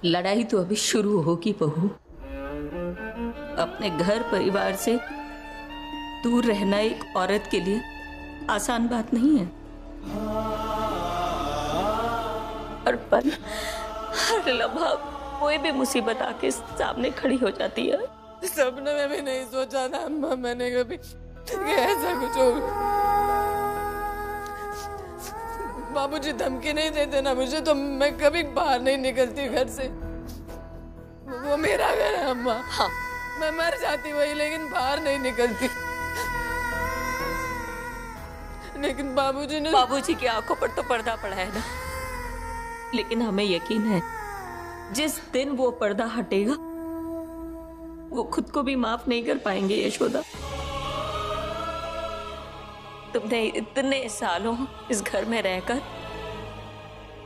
लड़ाई तो अभी शुरू होगी बहू। अपने घर परिवार से दूर रहना एक औरत के लिए आसान बात नहीं है। हर पल हर लम्हा कोई भी मुसीबत आके सामने खड़ी हो जाती है। सपने में भी नहीं सोचा था अम्मा मैंने कभी कि ऐसा कुछ होगा। बाबूजी धमकी नहीं देते ना मुझे तो मैं कभी बाहर नहीं निकलती घर से। वो मेरा घर है अम्मा। हाँ मैं मर जाती वही, लेकिन बाहर नहीं निकलती। लेकिन बाबूजी की आंखों पर तो पर्दा पड़ा है ना, लेकिन हमें यकीन है जिस दिन वो पर्दा हटेगा वो खुद को भी माफ नहीं कर पाएंगे। यशोदा, तुमने इतने सालों इस घर में रहकर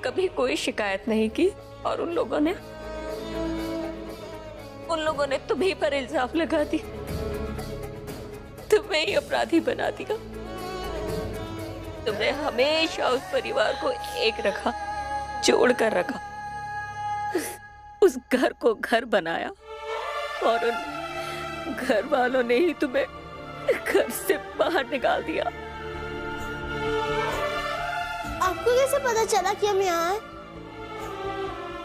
कभी कोई शिकायत नहीं की और उन लोगों ने तुम्हीं पर इल्जाम लगा दी, तुम्हें ही अपराधी बना दिया। तुमने हमेशा उस परिवार को एक रखा, जोड़ कर रखा, उस घर को घर बनाया और उन घर वालों ने ही तुम्हें घर से बाहर निकाल दिया। आपको कैसे पता चला कि हम यहाँ हैं?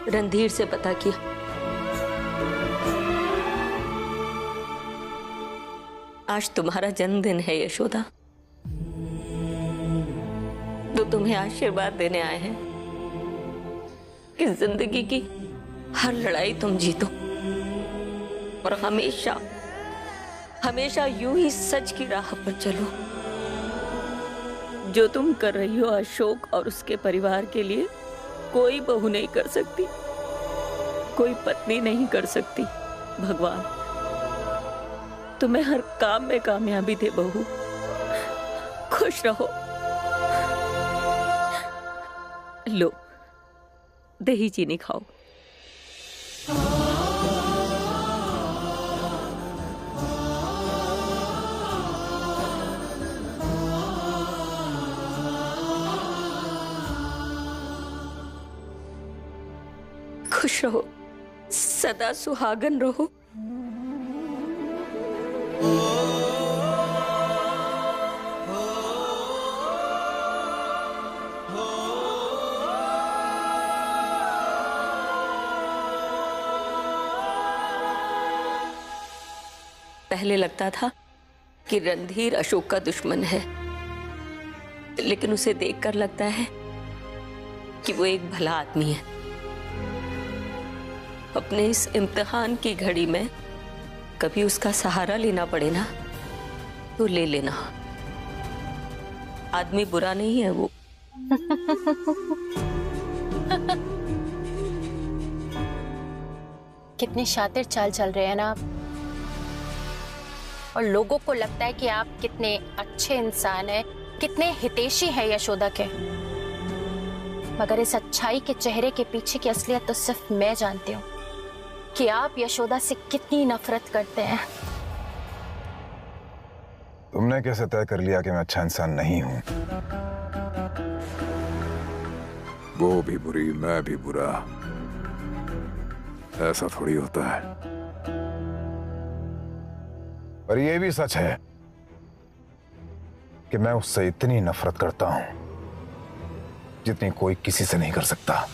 रणधीर से पता किया। आज तुम्हारा जन्मदिन है यशोदा, तो तुम्हें आशीर्वाद देने आए हैं कि जिंदगी की हर लड़ाई तुम जीतो और हमेशा हमेशा यूं ही सच की राह पर चलो। जो तुम कर रही हो अशोक और उसके परिवार के लिए कोई बहू नहीं कर सकती, कोई पत्नी नहीं कर सकती। भगवान तुम्हें हर काम में कामयाबी दे बहू। खुश रहो। लो दही चीनी खाओ। खुश रहो, सदा सुहागन रहो। पहले लगता था कि रणधीर अशोक का दुश्मन है, लेकिन उसे देखकर लगता है कि वो एक भला आदमी है। अपने इस इम्तिहान की घड़ी में कभी उसका सहारा लेना पड़े ना तो ले लेना। आदमी बुरा नहीं है वो। कितने शातिर चाल चल रहे हैं ना आप, और लोगों को लगता है कि आप कितने अच्छे इंसान हैं, कितने हितैषी हैं यशोदा के। मगर इस अच्छाई के चेहरे के पीछे की असलियत तो सिर्फ मैं जानती हूँ कि आप यशोदा से कितनी नफरत करते हैं। तुमने कैसे तय कर लिया कि मैं अच्छा इंसान नहीं हूं? वो भी बुरी, मैं भी बुरा, ऐसा थोड़ी होता है। पर यह भी सच है कि मैं उससे इतनी नफरत करता हूं जितनी कोई किसी से नहीं कर सकता।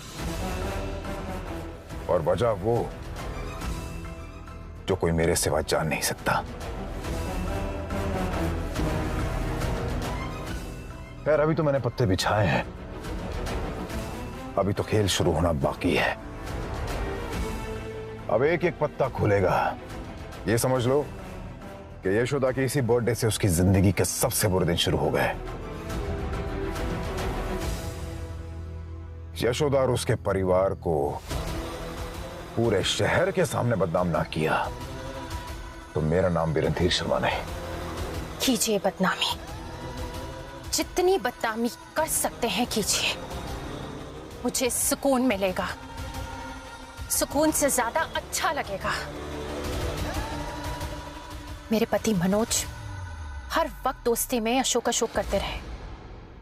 और वजह वो जो कोई मेरे सिवा जान नहीं सकता। खैर अभी तो मैंने पत्ते बिछाए हैं, अभी तो खेल शुरू होना बाकी है। अब एक एक पत्ता खुलेगा। ये समझ लो कि यशोदा के इसी बर्थडे से उसकी जिंदगी के सबसे बुरे दिन शुरू हो गए। यशोदा और उसके परिवार को पूरे शहर के सामने बदनाम ना किया तो मेरा नाम भी रणधीर शर्मा नहीं। कीजिए बदनामी, जितनी बदनामी कर सकते हैं कीजिए। मुझे सुकून मिलेगा, सुकून से ज्यादा अच्छा लगेगा। मेरे पति मनोज हर वक्त दोस्ती में अशोक अशोक करते रहे,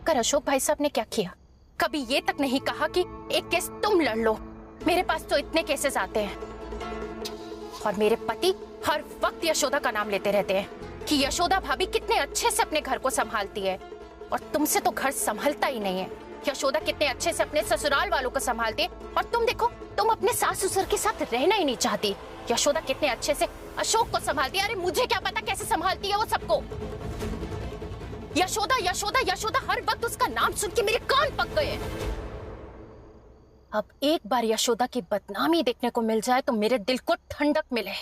कर अशोक भाई साहब ने क्या किया? कभी ये तक नहीं कहा कि एक केस तुम लड़ लो, मेरे पास तो इतने केसेस आते हैं और मेरे पति हर वक्त यशोदा का नाम लेते रहते हैं कि यशोदा भाभी कितने अच्छे से अपने घर को संभालती है, और तुमसे तो घर संभलता ही नहीं है। यशोदा कितने अच्छे से अपने ससुराल वालों को संभालती है, और तुम देखो, तुम अपने सास ससुर के साथ रहना ही नहीं चाहती। यशोदा कितने अच्छे से अशोक को संभालती है। अरे मुझे क्या पता कैसे संभालती है वो सबको। यशोदा यशोदा यशोदा, हर वक्त उसका नाम सुन के मेरे कान पक गए। अब एक बार यशोदा की बदनामी देखने को मिल जाए तो मेरे दिल को ठंडक मिले।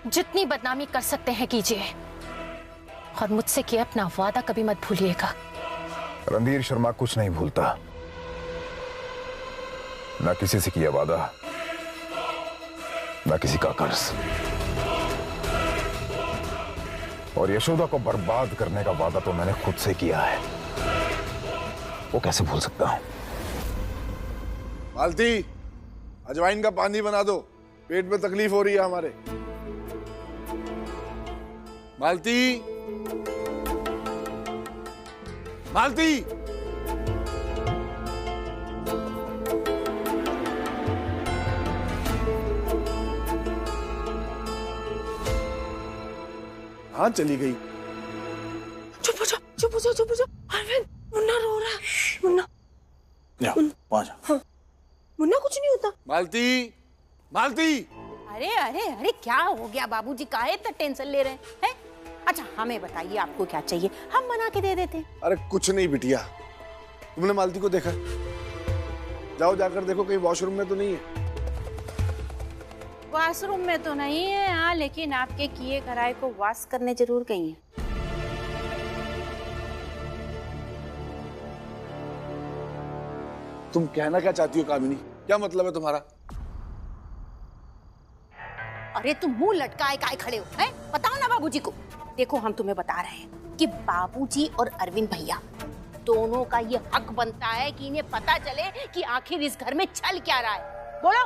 जितनी बदनामी कर सकते हैं कीजिए, और मुझसे किए अपना वादा कभी मत भूलिएगा। रणधीर शर्मा कुछ नहीं भूलता, ना किसी से किया वादा, ना किसी का कर्ज। और यशोदा को बर्बाद करने का वादा तो मैंने खुद से किया है, वो कैसे भूल सकता हूं। मालती, अजवाइन का पानी बना दो, पेट में तकलीफ हो रही है हमारे। मालती, मालती, हाँ चली गई। चुप हो जाओ, चुप हो जाओ, चुप हो जाओ। अरविंद, मुन्ना रो रहा है। मुन्ना, हाँ। मुन्ना कुछ नहीं होता। मालती, मालती। अरे अरे अरे, क्या हो गया बाबूजी, काहे इतना टेंशन ले रहे हैं? अच्छा हमें बताइए आपको क्या चाहिए, हम बना के दे देते हैं। अरे कुछ नहीं बिटिया, तुमने मालती को देखा? जाओ जाकर देखो कहीं वॉशरूम में तो नहीं है। वॉशरूम में तो नहीं है, हाँ, लेकिन आपके किए कराए को वॉश करने जरूर गई है। तुम कहना क्या चाहती हो कामिनी, क्या मतलब है तुम्हारा? अरे तुम मुंह लटकाए काहे खड़े हो, हैं? बताओ ना बाबूजी को। देखो हम तुम्हें बता रहे हैं कि बाबूजी और अरविंद भैया दोनों का ये हक बनता है कि इन्हें पता चले कि आखिर इस घर में चल क्या रहा है। बोलो।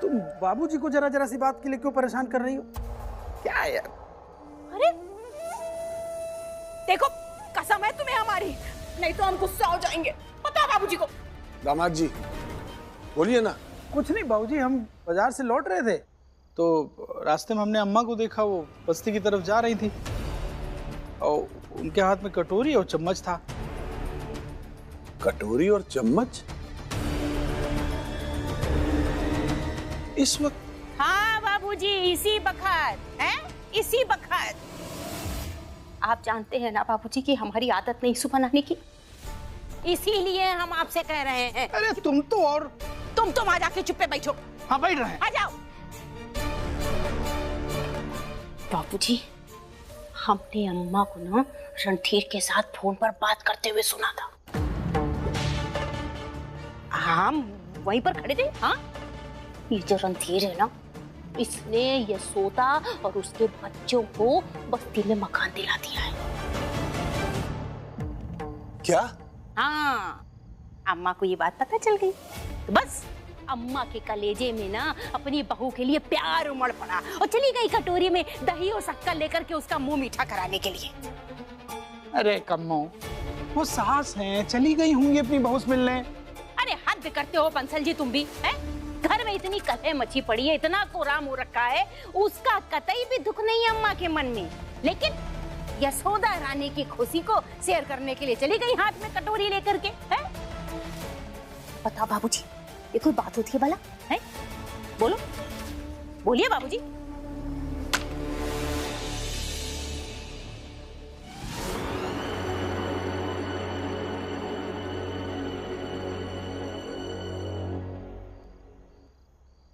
तुम बाबूजी को जरा जरा सी बात के लिए क्यों परेशान कर रही हो? क्या यार? अरे देखो, कसम है तुम्हें हमारी, नहीं तो हम गुस्सा हो जाएंगे। बताओ बाबूजी को। दामाद जी बोलिए ना। कुछ नहीं बाबूजी, हम बाजार से लौट रहे थे तो रास्ते में हमने अम्मा को देखा, वो बस्ती की तरफ जा रही थी और उनके हाथ में कटोरी और चम्मच था। कटोरी और चम्मच इस वक्त? हाँ बाबूजी, इसी बखत है, इसी बखत। आप जानते हैं ना बाबूजी कि हमारी आदत नहीं सुबह नहाने की, इसीलिए हम आपसे कह रहे हैं। अरे तुम तो और तुम आ जाके चुप पे बैठो। हाँ बैठ रहे हैं। आ जाओ। बाबूजी, हमने अम्मा को ना रणधीर के साथ फोन पर बात करते हुए सुना था। हम वहीं पर खड़े थे। हाँ, ये जो रणधीर है ना, इसने यशोदा और उसके बच्चों को बस्ती में मकान दिला दिया है। क्या? हाँ, अम्मा को ये बात पता चल गई, तो बस अम्मा के कलेजे में ना अपनी बहू के लिए प्यार उमड़ पड़ा और चली गई कटोरी में दही और शक्कर लेकर के उसका मुंह मीठा कराने के लिए। अरे कम्मो, वो सास हैं, चली गई होंगी अपनी बहू से मिलने। अरे हद करते हो बंसल जी तुम भी, हैं? घर में इतनी कलह मची पड़ी है, इतना कोराम हो रखा है, उसका कतई भी दुख नहीं है अम्मा के मन में। लेकिन यशोदा रानी की खुशी को शेयर करने के लिए चली गई हाथ में कटोरी लेकर के। हैं? बताओ बाबूजी, ये कोई बात होती है भला? है? बोलो, बोलिए बाबूजी।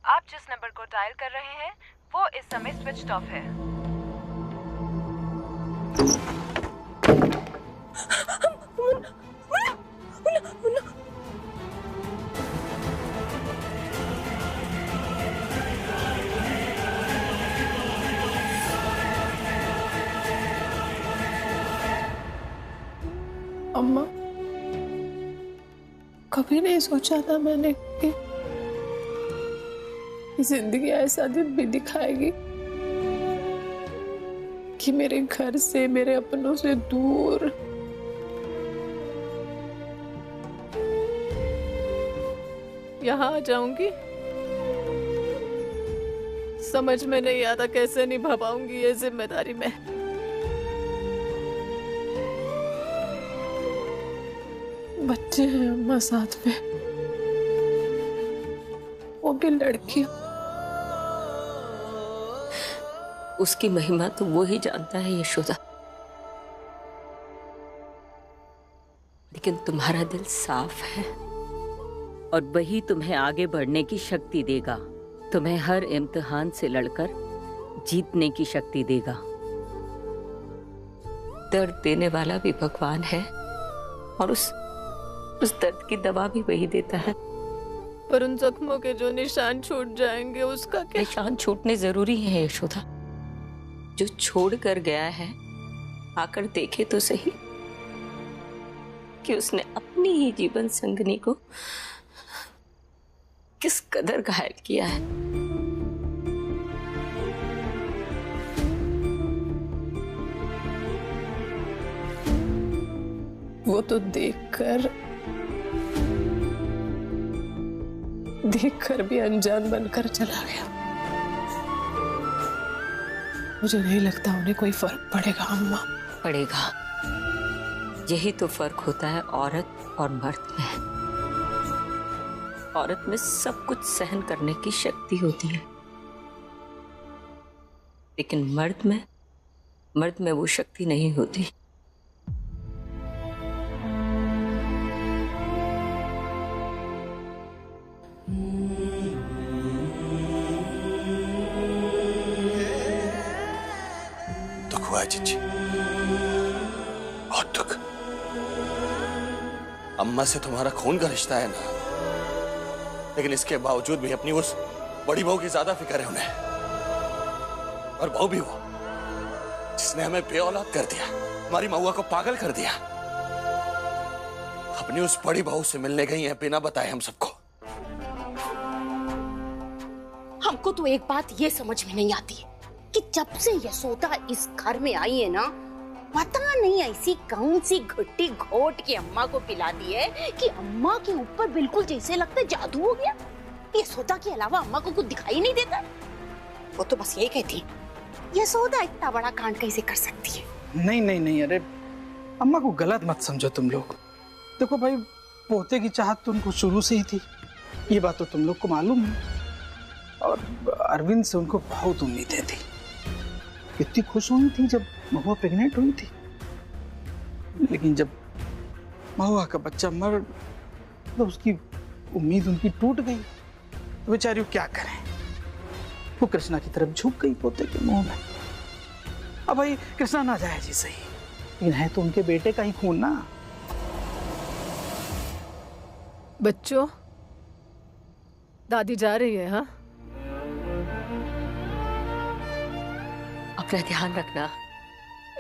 आप जिस नंबर को डायल कर रहे हैं वो इस समय स्विच ऑफ है। अम्मा, कभी नहीं सोचा था मैंने कि जिंदगी ऐसा दिन भी दिखाएगी कि मेरे घर से, मेरे अपनों से दूर यहाँ आ जाऊंगी। समझ में नहीं आता कैसे निभा पाऊंगी ये जिम्मेदारी मैं। बच्चे हैं अम्मा साथ में, वो भी लड़की। उसकी महिमा तो वो ही जानता है यशोदा, लेकिन तुम्हारा दिल साफ है और वही तुम्हें आगे बढ़ने की शक्ति देगा, तुम्हें हर इम्तिहान से लड़कर जीतने की शक्ति देगा। दर्द देने वाला भी भगवान है और उस दर्द की दवा भी वही देता है। पर उन जख्मों के जो निशान छूट जाएंगे उसका क्या? निशान छूटने जरूरी है यशोदा। जो छोड़ कर गया है आकर देखे तो सही कि उसने अपनी ही जीवन संगनी को किस कदर घायल किया है। वो तो देखकर भी अनजान बनकर चला गया। मुझे नहीं लगता उन्हें कोई फर्क पड़ेगा अम्मा। पड़ेगा, यही तो फर्क होता है औरत और मर्द में। औरत में सब कुछ सहन करने की शक्ति होती है, लेकिन मर्द में वो शक्ति नहीं होती। दुख हुआ है जीजी, बहुत दुख। अम्मा से तुम्हारा खून का रिश्ता है ना, लेकिन इसके बावजूद भी अपनी उस बड़ी बहू की ज्यादा फिक्र है उन्हें। और बहू भी वो जिसने हमें बेऔलाद कर दिया, हमारी महुआ को पागल कर दिया। अपनी उस बड़ी बहू से मिलने गई है बिना बताए हम सबको। हमको तो एक बात ये समझ में नहीं आती कि जब से यशोदा इस घर में आई है ना, पता नहीं ऐसी कौन सी घुट्टी घोट के अम्मा को पिला दी है कि अम्मा के ऊपर बिल्कुल जैसे लगता है जादू हो गया। यशोदा के अलावा अम्मा को कुछ दिखाई नहीं देता। वो तो बस यही कहती, यशोदा इतना बड़ा कांड कैसे कर सकती है। नहीं नहीं नहीं, अरे अम्मा को गलत मत समझो तुम लोग। देखो भाई, पोते की चाहत तो उनको शुरू से ही थी, ये बात तो तुम लोग को मालूम है। और अरविंद से उनको बहुत उम्मीदें थी। कितनी खुश हुई थी जब महुआ प्रेग्नेंट हुई थी, लेकिन जब महुआ का बच्चा मर तो उसकी उम्मीद उनकी टूट गई। तो बेचारी क्या करें, वो कृष्णा की तरफ झुक गई पोते के मुंह में। अब भाई कृष्णा ना जाए जी सही, लेकिन है तो उनके बेटे का ही खून ना। बच्चों, दादी जा रही है। हाँ, अपना ध्यान रखना।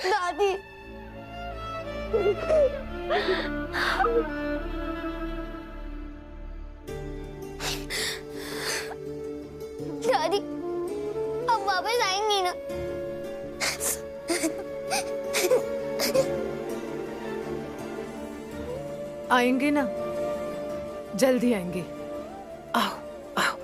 दादी दादी अब वापस आएंगी ना? आएंगे ना, जल्दी आएंगे। आओ आओ।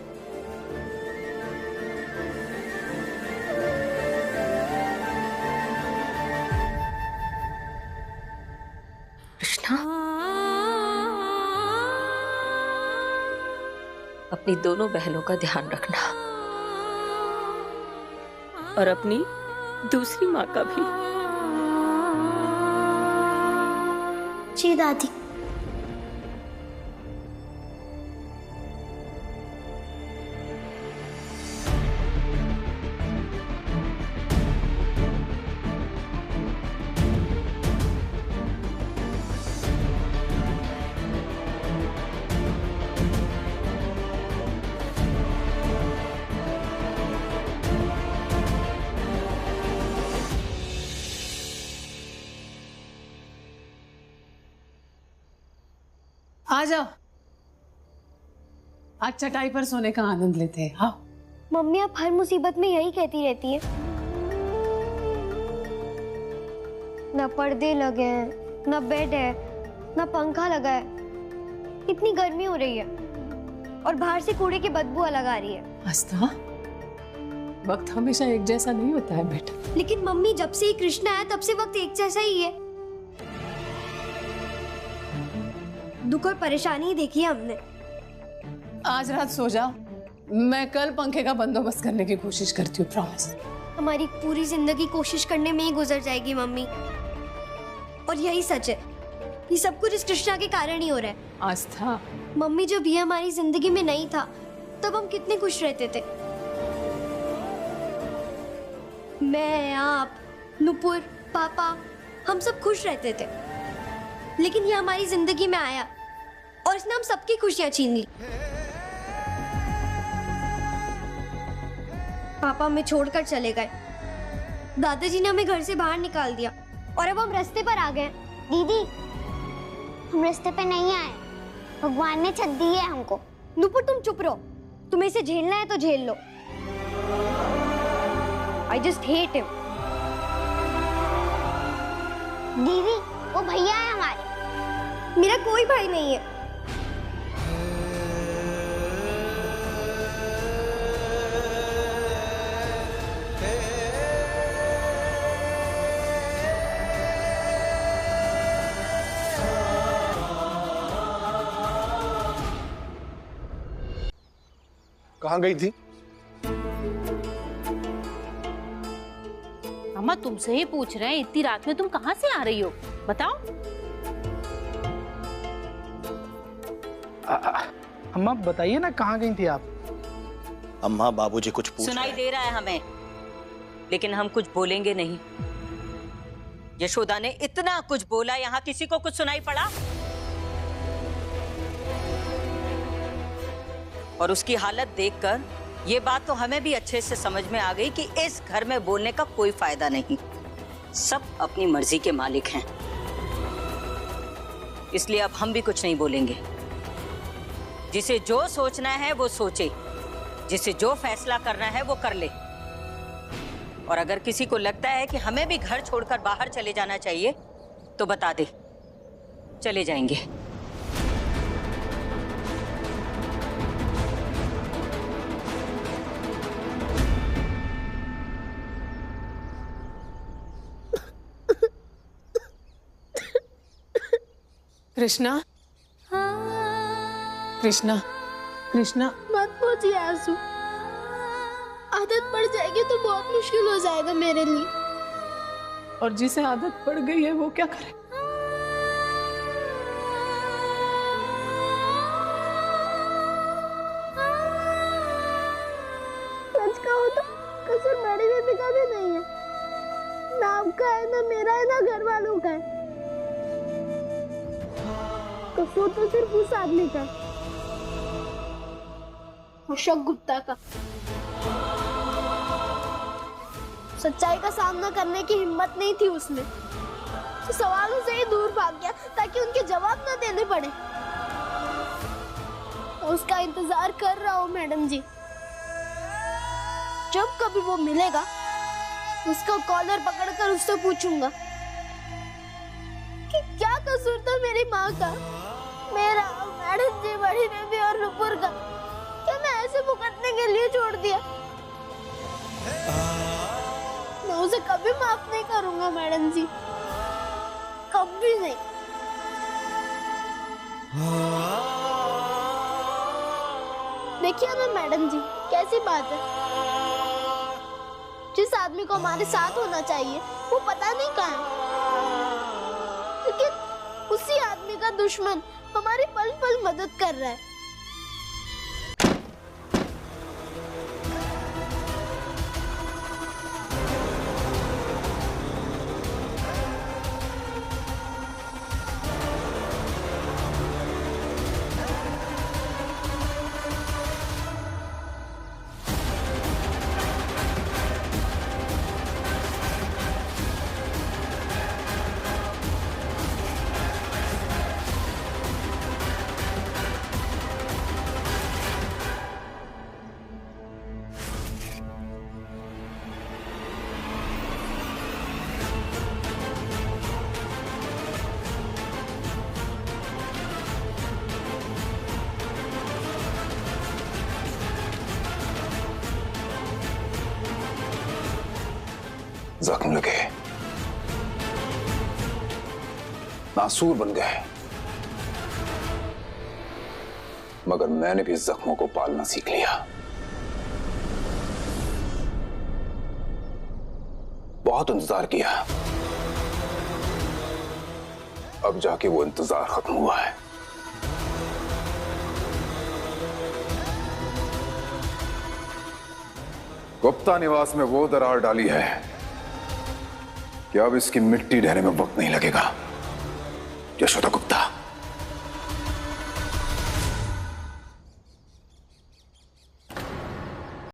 कृष्णा, अपनी दोनों बहनों का ध्यान रखना और अपनी दूसरी माँ का भी। जी दादी। आ जाओ, आज चटाई पर सोने का आनंद लेते हैं। हाँ मम्मी आप हर मुसीबत में यही कहती रहती है, ना पर्दे लगे हैं, ना बेड है, ना पंखा लगा है, इतनी गर्मी हो रही है। और बाहर से कूड़े की बदबू अलग आ रही है। आस्था, वक्त हमेशा एक जैसा नहीं होता है बेटा। लेकिन मम्मी, जब से ही कृष्णा आया तब से वक्त एक जैसा ही है। दुख और परेशानी देखी है हमने। आज रात सो जा, मैं कल पंखे का बंदोबस्त करने की कोशिश करती हूँ, प्रॉमिस। हमारी पूरी जिंदगी कोशिश करने में ही गुजर जाएगी मम्मी, और यही सच है। ये सब कुछ इस कृष्णा के कारण ही हो रहा है। आस्था, मम्मी, जब ये हमारी जिंदगी में नहीं था तब हम कितने खुश रहते थे। मैं, आप, नुपुर, पापा, हम सब खुश रहते थे। लेकिन ये हमारी जिंदगी में आया और इसने हम सबकी खुशियां छीन ली। पापा हमें छोड़कर चले गए, दादाजी ने हमें घर से बाहर निकाल दिया, और अब हम रास्ते पर आ गए। दीदी, हम रास्ते पे नहीं आए, भगवान ने छत दी है हमको। नुपुर, तुम चुप रहो। तुम्हें इसे झेलना है तो झेल लो। I just hate him. दीदी, वो भैया है हमारे। मेरा कोई भाई नहीं है। कहाँ गई थी? अम्मा, तुमसे ही पूछ रहे हैं, इतनी रात में तुम कहाँ से आ रही हो, बताओ। अम्मा बताइए ना, कहाँ गई थी आप? अम्मा, बाबूजी कुछ पूछ सुनाई दे रहा है हमें, लेकिन हम कुछ बोलेंगे नहीं। यशोदा ने इतना कुछ बोला, यहाँ किसी को कुछ सुनाई पड़ा? और उसकी हालत देखकर ये बात तो हमें भी अच्छे से समझ में आ गई कि इस घर में बोलने का कोई फायदा नहीं। सब अपनी मर्जी के मालिक हैं, इसलिए अब हम भी कुछ नहीं बोलेंगे। जिसे जो सोचना है वो सोचे, जिसे जो फैसला करना है वो कर ले। और अगर किसी को लगता है कि हमें भी घर छोड़कर बाहर चले जाना चाहिए तो बता दे, चले जाएंगे। कृष्णा, कृष्णा, कृष्णा, मत पूछिए आंसू, आदत पड़ जाएगी तो बहुत मुश्किल हो जाएगा मेरे लिए। और जिसे आदत पड़ गई है वो क्या करे? सच कहो तो कसूर बड़ी बेबी का भी नहीं है, ना आपका है, ना मेरा है, ना घर वालों का है। कसूर तो सिर्फ उस आदमी का, अशोक गुप्ता का। सच्चाई का सामना करने की हिम्मत नहीं थी उसमें, तो सवालों से ही दूर भाग गया ताकि उनके जवाब न देने पड़े। तो उसका इंतजार कर रहा हूँ मैडम जी, जब कभी वो मिलेगा उसका कॉलर पकड़कर उससे पूछूंगा कि क्या कसूर था मेरी माँ का, मेरा, मैडम जी, बड़ी बेबी और नुपुर का। क्या मैं ऐसे भुगतने के लिए छोड़ दिया? मैं उसे कभी माफ नहीं करूंगा मैडम जी, कभी नहीं। देखिए ना मैडम जी, कैसी बात है। जिस आदमी को हमारे साथ होना चाहिए वो पता नहीं कहाँ है, लेकिन उसी आदमी का दुश्मन हमारी पल पल मदद कर रहा है। जख्म लगे, नासूर बन गए, मगर मैंने भी जख्मों को पालना सीख लिया। बहुत इंतजार किया, अब जाके वो इंतजार खत्म हुआ है। गुप्ता निवास में वो दरार डाली है कि अब इसकी मिट्टी ढहने में वक्त नहीं लगेगा। यशोदा गुप्ता,